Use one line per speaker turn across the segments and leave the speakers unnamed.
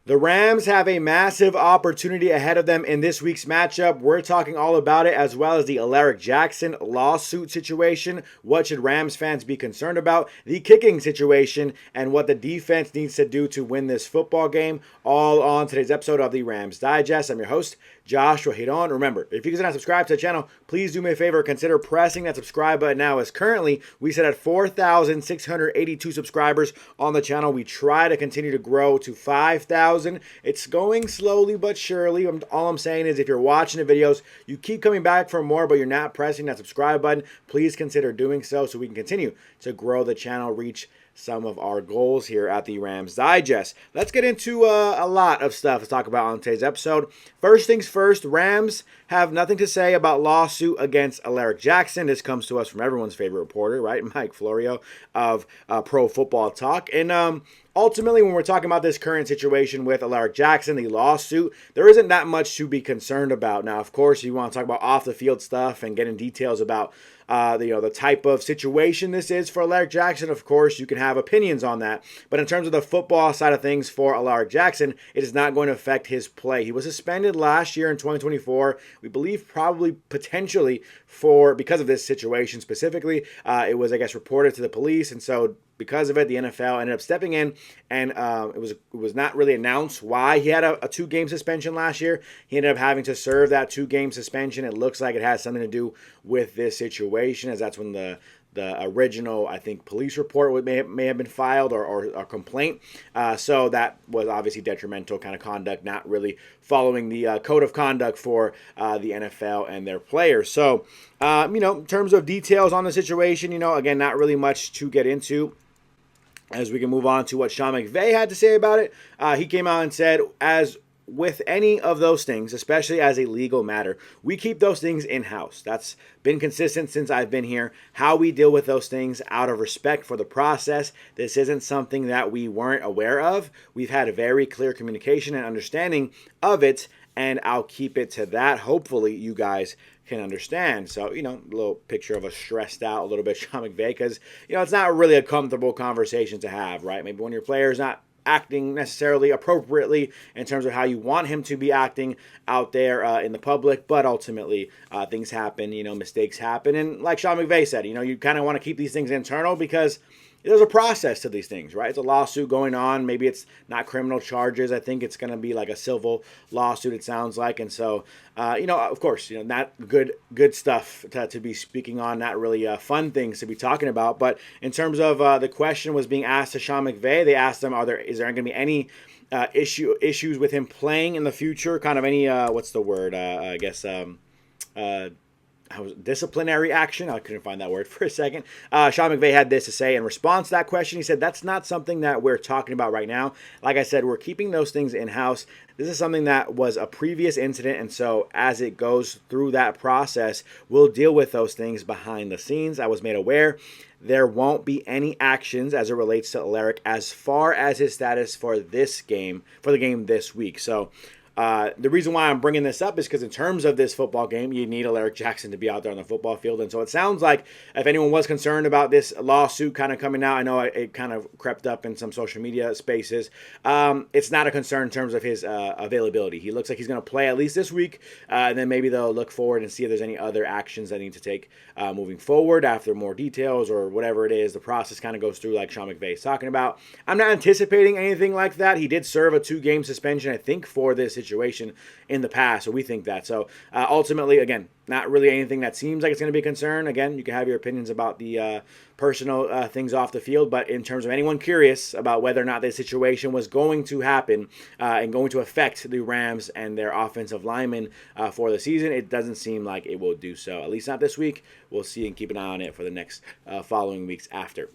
The Rams have a massive opportunity ahead of them in this week's matchup. We're talking all about it, as well as the Alaric Jackson lawsuit situation. What should Rams fans be concerned about? The kicking situation and what the defense needs to do to win this football game. All on today's episode of the Rams Digest. I'm your host, Joshua Giron. Remember, if you guys are not subscribed to the channel, please do me a favor. Consider pressing that subscribe button now, as currently we sit at 4,682 subscribers on the channel. We try to continue to grow to 5,000. It's going slowly but surely. All I'm saying is if you're watching the videos, you keep coming back for more, but you're not pressing that subscribe button, please consider doing so we can continue to grow the channel, reach some of our goals here at the Rams Digest. Let's get into a lot of stuff to talk about on today's episode. First things first, Rams have nothing to say about lawsuit against Alaric Jackson. This comes to us from everyone's favorite reporter, right? Mike Florio of Pro Football Talk. And ultimately, when we're talking about this current situation with Alaric Jackson, the lawsuit, there isn't that much to be concerned about. Now, of course, you want to talk about off-the-field stuff and get in details about the type of situation this is for Alaric Jackson. Of course, you can have opinions on that. But in terms of the football side of things for Alaric Jackson, it is not going to affect his play. He was suspended last year in 2024. We believe probably potentially because of this situation specifically. It was, I guess, reported to the police. And so because of it, the NFL ended up stepping in, and it was not really announced why he had a 2-game suspension last year. He ended up having to serve that 2-game suspension. It looks like it has something to do with this situation, as that's when the original, I think, police report may have been filed or a complaint. So that was obviously detrimental kind of conduct, not really following the code of conduct for the NFL and their players. So, in terms of details on the situation, again, not really much to get into. As we can move on to what Sean McVay had to say about it, he came out and said, as with any of those things, especially as a legal matter, we keep those things in-house. That's been consistent since I've been here. How we deal with those things out of respect for the process. This isn't something that we weren't aware of. We've had a very clear communication and understanding of it, and I'll keep it to that. Hopefully, you guys can understand. So, a little picture of a stressed out, a little bit Sean McVay, because, it's not really a comfortable conversation to have, right? Maybe when your player's not acting necessarily appropriately in terms of how you want him to be acting out there in the public, but ultimately things happen, mistakes happen. And like Sean McVay said, you kind of want to keep these things internal because there's a process to these things, right? It's a lawsuit going on. Maybe it's not criminal charges. I think it's going to be like a civil lawsuit, it sounds like. And so, of course, not good stuff to be speaking on, not really fun things to be talking about. But in terms of the question was being asked to Sean McVay, they asked him, is there going to be any issues with him playing in the future? Kind of any, disciplinary action. I couldn't find that word for a second. Sean McVay had this to say in response to that question. He said, that's not something that we're talking about right now. Like I said, we're keeping those things in-house. This is something that was a previous incident, and so as it goes through that process, we'll deal with those things behind the scenes. I was made aware there won't be any actions as it relates to Alaric as far as his status for the game this week. So the reason why I'm bringing this up is because in terms of this football game, you need Alaric Jackson to be out there on the football field. And so it sounds like if anyone was concerned about this lawsuit kind of coming out, I know it kind of crept up in some social media spaces. It's not a concern in terms of his availability. He looks like he's going to play at least this week. And then maybe they'll look forward and see if there's any other actions that need to take moving forward after more details or whatever it is. The process kind of goes through like Sean McVay is talking about. I'm not anticipating anything like that. He did serve a 2-game suspension, I think, for this situation in the past, so we think that. So ultimately, again, not really anything that seems like it's going to be a concern. Again, you can have your opinions about the personal things off the field, but in terms of anyone curious about whether or not this situation was going to happen and going to affect the Rams and their offensive linemen for the season, it doesn't seem like it will do so, at least not this week. We'll see and keep an eye on it for the next following weeks after.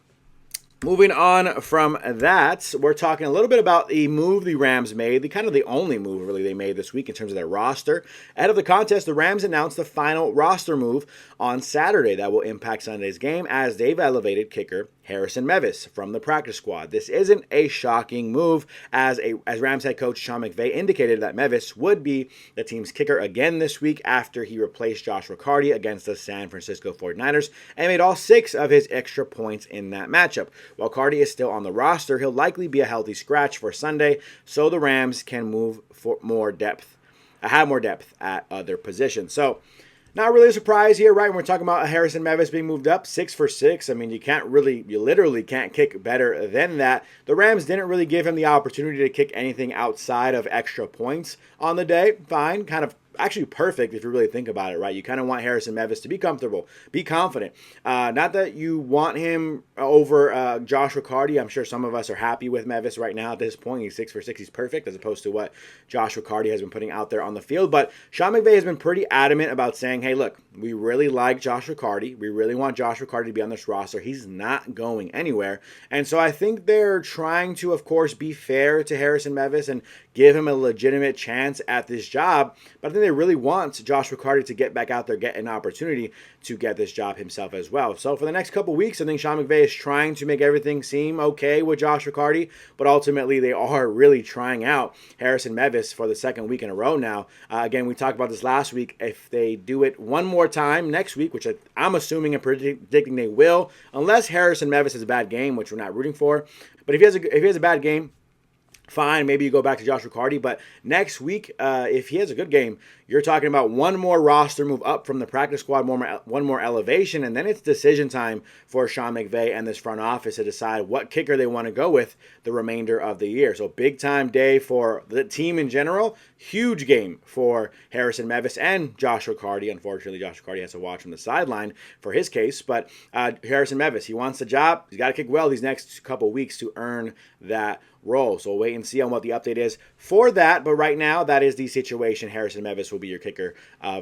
Moving on from that, we're talking a little bit about the move the Rams made, the only move really they made this week in terms of their roster. Ahead of the contest, the Rams announced the final roster move on Saturday that will impact Sunday's game as they've elevated kicker Harrison Mevis from the practice squad. This isn't a shocking move as Rams head coach Sean McVay indicated that Mevis would be the team's kicker again this week after he replaced Josh Riccardi against the San Francisco 49ers and made all 6 of his extra points in that matchup. while Cardi is still on the roster, he'll likely be a healthy scratch for Sunday, so the Rams can move for more depth, have more depth at other positions. So, not really a surprise here, right? When we're talking about Harrison Mevis being moved up 6 for 6. I mean, you literally can't kick better than that. The Rams didn't really give him the opportunity to kick anything outside of extra points on the day. Fine, kind of actually perfect if you really think about it, right? You kind of want Harrison Mevis to be comfortable, be confident. Not that you want him over Josh Riccardi. I'm sure some of us are happy with Mevis right now at this point. He's 6 for 6. He's perfect as opposed to what Josh Riccardi has been putting out there on the field. But Sean McVay has been pretty adamant about saying, hey, look, we really like Josh Riccardi. We really want Josh Riccardi to be on this roster. He's not going anywhere. And so I think they're trying to, of course, be fair to Harrison Mevis and give him a legitimate chance at this job. But I think they really want Josh Riccardi to get back out there, get an opportunity to get this job himself as well. So for the next couple weeks, I think Sean McVay is trying to make everything seem okay with Josh Riccardi, but ultimately they are really trying out Harrison Mevis for the second week in a row now. Again, we talked about this last week. If they do it one more time next week, which I'm assuming and predicting they will, unless Harrison Mevis has a bad game, which we're not rooting for. But if he has a bad game, fine, maybe you go back to Josh Riccardi. But next week, if he has a good game, you're talking about one more roster move up from the practice squad, one more elevation, and then it's decision time for Sean McVay and this front office to decide what kicker they want to go with the remainder of the year. So big time day for the team in general. Huge game for Harrison Mevis and Josh Riccardi. Unfortunately, Josh Riccardi has to watch from the sideline for his case. But Harrison Mevis, he wants the job. He's got to kick well these next couple weeks to earn that role. So we'll wait and see on what the update is for that. But right now, that is the situation. Harrison Mevis will be your kicker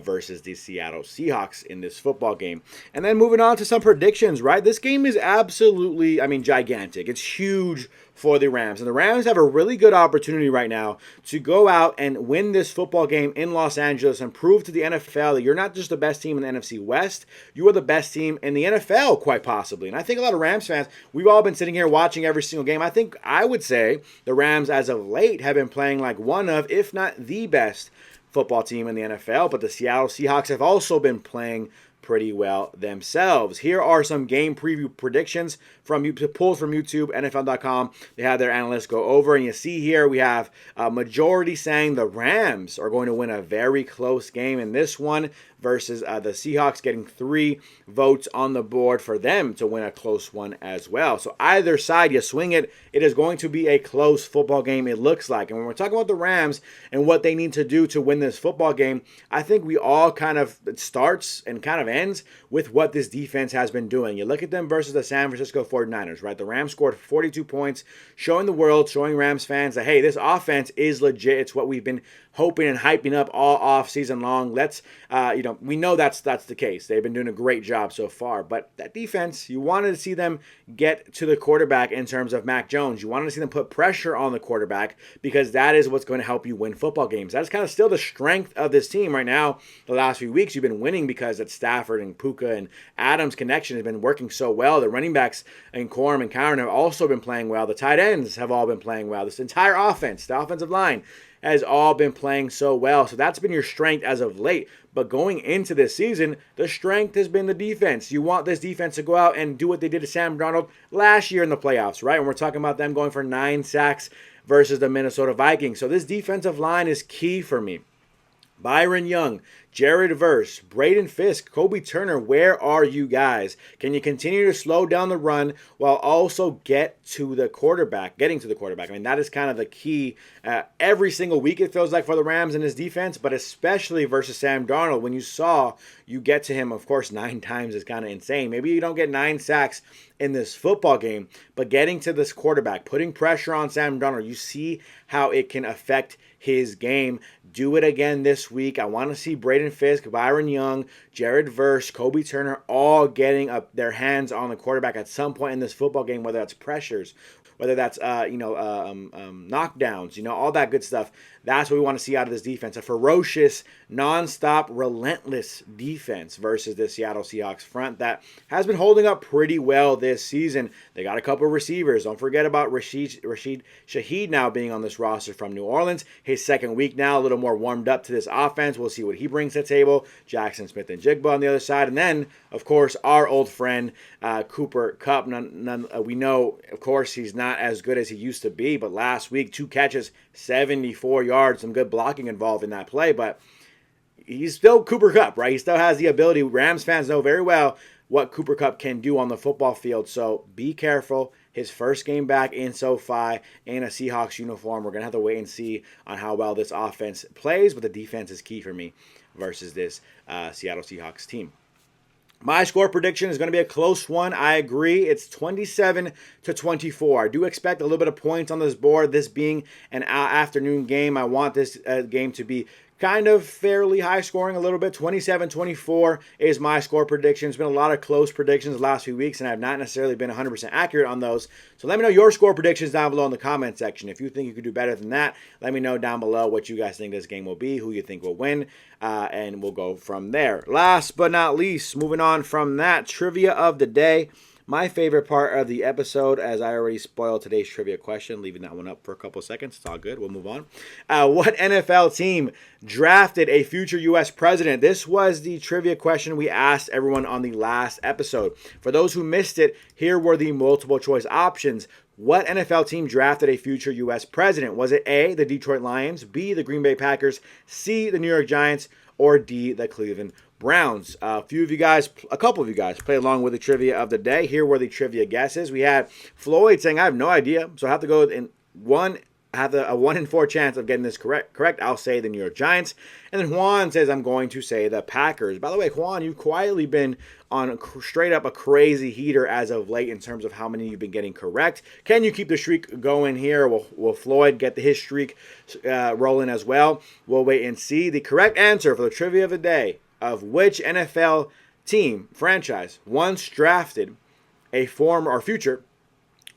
versus the Seattle Seahawks in this football game. And then moving on to some predictions, right? This game is absolutely, gigantic. It's huge for the Rams. And the Rams have a really good opportunity right now to go out and win this football game in Los Angeles and prove to the NFL that you're not just the best team in the NFC West, you are the best team in the NFL, quite possibly. And I think a lot of Rams fans, we've all been sitting here watching every single game. I would say the Rams, as of late, have been playing like one of, if not the best football team in the NFL. But the Seattle Seahawks have also been playing pretty well themselves. Here are some game preview predictions from pulled from YouTube, NFL.com. They have their analysts go over, and you see here we have a majority saying the Rams are going to win a very close game in this one versus the Seahawks, getting 3 votes on the board for them to win a close one as well. So either side you swing it, it is going to be a close football game, it looks like. And when we're talking about the Rams and what they need to do to win this football game, I think we all it starts and kind of ends with what this defense has been doing. You look at them versus the San Francisco 49ers, right? The Rams scored 42 points, showing the world, showing Rams fans that, hey, this offense is legit. It's what we've been hoping and hyping up all off season long. We know that's the case. They've been doing a great job so far. But that defense, you wanted to see them get to the quarterback in terms of Mac Jones. You wanted to see them put pressure on the quarterback because that is what's going to help you win football games. That's kind of still the strength of this team right now. The last few weeks, you've been winning because it's Stafford and Puka and Adams' connection has been working so well. The running backs and Corum and Kyren have also been playing well. The tight ends have all been playing well. This entire offense, the offensive line, has all been playing so well. So that's been your strength as of late. But going into this season, the strength has been the defense. You want this defense to go out and do what they did to Sam Darnold last year in the playoffs, right? And we're talking about them going for 9 sacks versus the Minnesota Vikings. So this defensive line is key for me. Byron Young, Jared Verse, Braden Fisk, Kobe Turner, where are you guys? Can you continue to slow down the run while also getting to the quarterback? That is kind of the key every single week, it feels like, for the Rams and his defense, but especially versus Sam Darnold. When you get to him, of course, 9 times is kind of insane. Maybe you don't get 9 sacks in this football game, but getting to this quarterback, putting pressure on Sam Darnold, you see how it can affect his game. Do it again this week. I want to see Braden Fisk, Byron Young, Jared Verse, Kobe Turner all getting up their hands on the quarterback at some point in this football game, whether that's pressures, whether that's knockdowns, all that good stuff. That's what we want to see out of this defense. A ferocious, nonstop, relentless defense versus the Seattle Seahawks front that has been holding up pretty well this season. They got a couple of receivers. Don't forget about Rashid Shaheed now being on this roster from New Orleans. His second week now, a little more warmed up to this offense. We'll see what he brings to the table. Jackson Smith and Jigba on the other side. And then, of course, our old friend, Cooper Kupp. We know, of course, he's not as good as he used to be, but last week, 2 catches, 74 yards, some good blocking involved in that play, but he's still Cooper Kupp, right? He still has the ability. Rams fans know very well what Cooper Kupp can do on the football field, so be careful. His first game back in SoFi in a Seahawks uniform. We're going to have to wait and see on how well this offense plays, but the defense is key for me versus this Seattle Seahawks team. My score prediction is going to be a close one. I agree. It's 27-24. I do expect a little bit of points on this board. This being an afternoon game, I want this game to be kind of fairly high scoring a little bit. 27-24 is my score prediction. There's been a lot of close predictions the last few weeks, and I've not necessarily been 100% accurate on those. So let me know your score predictions down below in the comment section. If you think you could do better than that, let me know down below what you guys think this game will be, who you think will win, and we'll go from there. Last but not least, moving on from that, trivia of the day. My favorite part of the episode, as I already spoiled today's trivia question, leaving that one up for a couple of seconds. It's all good. We'll move on. What NFL team drafted a future U.S. president? This was the trivia question we asked everyone on the last episode. For those who missed it, here were the multiple choice options. What NFL team drafted a future U.S. president? Was it A, the Detroit Lions, B, the Green Bay Packers, C, the New York Giants, or D, the Cleveland Browns? A couple of you guys play along with the trivia of the day. Here were the trivia guesses. We had Floyd saying, I have no idea, so I have to go in a 1 in 4 chance of getting this correct. I'll say the New York Giants. And then Juan says, I'm going to say the Packers. By the way, Juan, you've quietly been on straight up a crazy heater as of late in terms of how many you've been getting correct. Can you keep the streak going here? Will Floyd get his streak rolling as well? We'll wait and see. The correct answer for the trivia of the day of which NFL team, franchise, once drafted a former or future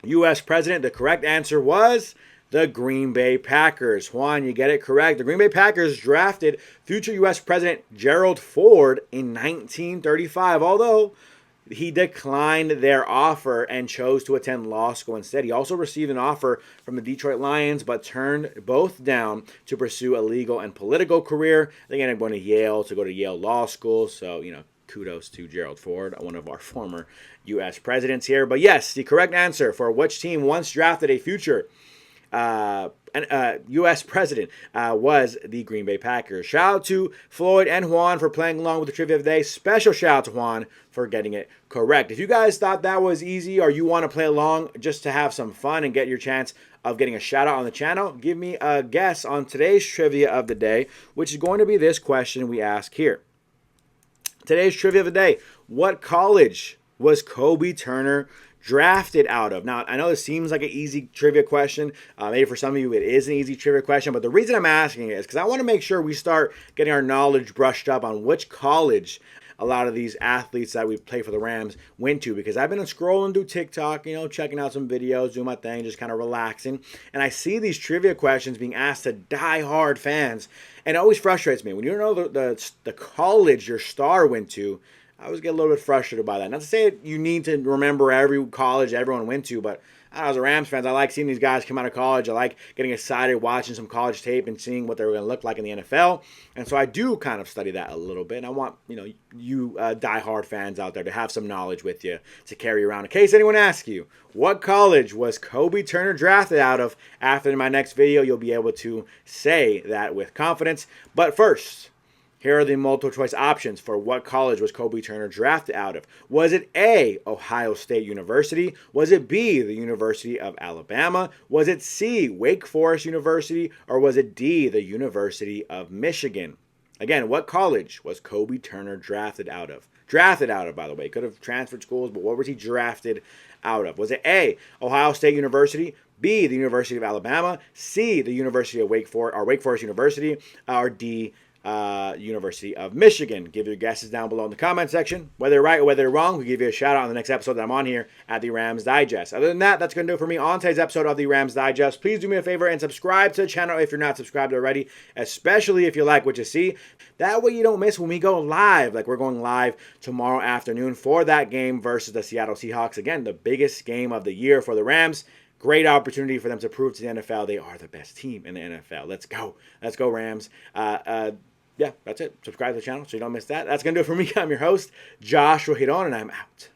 U.S. president, the correct answer was the Green Bay Packers. Juan, you get it correct. The Green Bay Packers drafted future U.S. President Gerald Ford in 1935, although he declined their offer and chose to attend law school instead. He also received an offer from the Detroit Lions, but turned both down to pursue a legal and political career. They ended up going to Yale to go to Yale Law School. So, kudos to Gerald Ford, one of our former U.S. presidents here. But yes, the correct answer for which team once drafted a future U.S. president was the Green Bay Packers. Shout out to Floyd and Juan for playing along with the trivia of the day. Special shout out to Juan for getting it correct. If you guys thought that was easy or you want to play along just to have some fun and get your chance of getting a shout out on the channel, give me a guess on today's trivia of the day, which is going to be this question we ask here. Today's trivia of the day: what college was Kobe Turner drafted out of? Now, I know this seems like an easy trivia question. Maybe for some of you it is an easy trivia question, but the reason I'm asking it is because I want to make sure we start getting our knowledge brushed up on which college a lot of these athletes that we play for the Rams went to, because I've been scrolling through TikTok, checking out some videos, doing my thing, just kind of relaxing, and I see these trivia questions being asked to die-hard fans, and it always frustrates me. When you don't know the college your star went to, I always get a little bit frustrated by that. Not to say you need to remember every college everyone went to, but as a Rams fan, I like seeing these guys come out of college. I like getting excited watching some college tape and seeing what they were going to look like in the NFL. And so I do kind of study that a little bit. And I want you diehard fans out there to have some knowledge with you to carry around in case anyone asks you, what college was Kobe Turner drafted out of? After my next video, you'll be able to say that with confidence. But first, here are the multiple choice options for what college was Kobe Turner drafted out of. Was it A, Ohio State University? Was it B, the University of Alabama? Was it C, Wake Forest University? Or was it D, the University of Michigan? Again, what college was Kobe Turner drafted out of? Drafted out of, by the way. Could have transferred schools, but what was he drafted out of? Was it A, Ohio State University? B, the University of Alabama? C, the University of Wake Forest University? Or D, University of Michigan. Give your guesses down below in the comment section. Whether you're right or whether you're wrong, we'll give you a shout out on the next episode that I'm on here at the Rams Digest. Other than that, that's going to do it for me on today's episode of the Rams Digest. Please do me a favor and subscribe to the channel if you're not subscribed already, especially if you like what you see. That way you don't miss when we go live. Like, we're going live tomorrow afternoon for that game versus the Seattle Seahawks. Again, the biggest game of the year for the Rams. Great opportunity for them to prove to the NFL they are the best team in the NFL. Let's go. Let's go, Rams. Yeah, that's it. Subscribe to the channel so you don't miss that. That's going to do it for me. I'm your host, Joshua Giron, and I'm out.